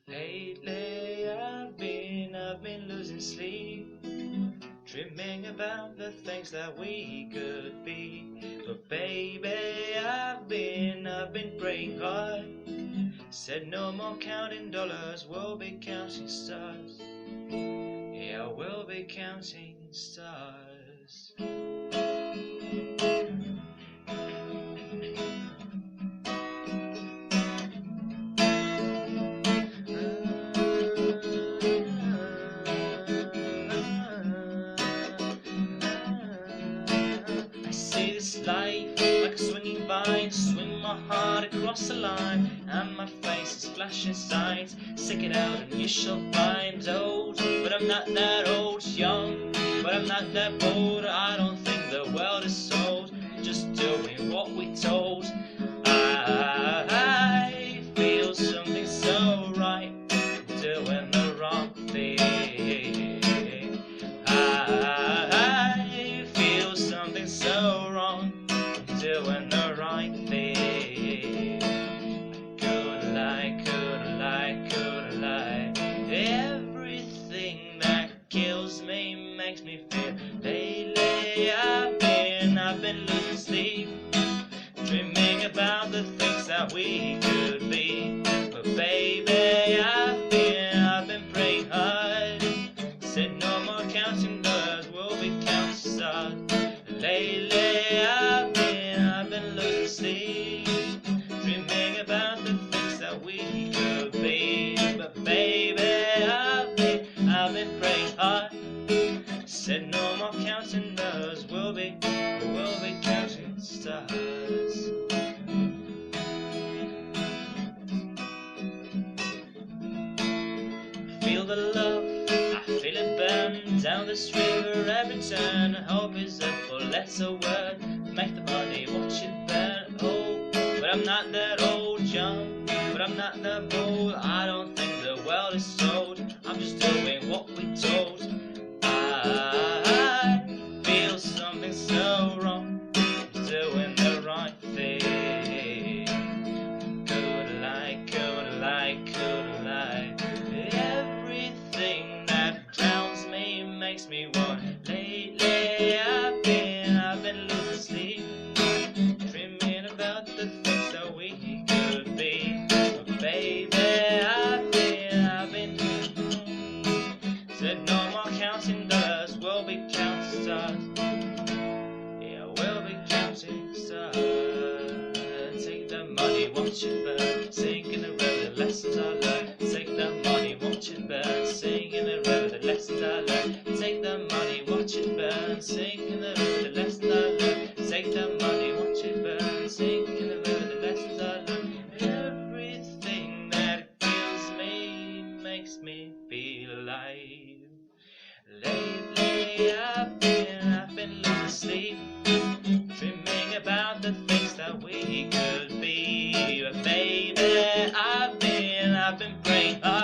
Lately I've been losing sleep, dreaming about the things that we could be. But baby, I've been praying hard. Said no more counting dollars, we'll be counting stars. Yeah, we'll be counting stars. I see this life like a swinging vine, swing my heart across the line, and my face is flashing signs. Stick it out and you shall find. Old, but I'm not that old. Young, but I'm not that bold. I don't think the world is sold, just doing what we told. I feel something so right, doing the wrong thing. I feel something so wrong, doing the right thing. Could lie, could lie, could lie. Everything that kills me makes me feel. Lately I've been losing sleep, dreaming about the things that we could be. But baby, I've been praying hard. Said no more counting dollars, we'll be counting stars. Lately I've been losing sleep, dreaming about the things that we could be. But baby, I've been praying hard. Said no more counting dollars, we'll be counting stars. Feel the love, I feel it burn down this river every turn. Hope is a four-letter word, make the money, watch it burn. Oh, but I'm not that old. Young, but I'm not that bold. I don't think the world is sold, I'm just doing what we told. I feel something so wrong, doing the right thing. Could lie, could lie, could lie. Everything that drowns me makes me want. Lately I've been losing sleep, dreaming about the things that we could be. But baby, I've been said no more counting dollars, we'll be counting stars. Yeah, we'll be counting stars. Take the money, watch it burn, sink in the river, the lessons I learned. Take the money, watch it burn, sink in the river, the lessons I learned. Take the money, watch it burn, sink in the river, the lessons I learned. Take the money, watch it burn, sink in the river, the lessons I learned. Everything that kills me makes me feel alive. Lately I've been losing sleep, dreaming about the things that we could be. But baby, I've been praying hard.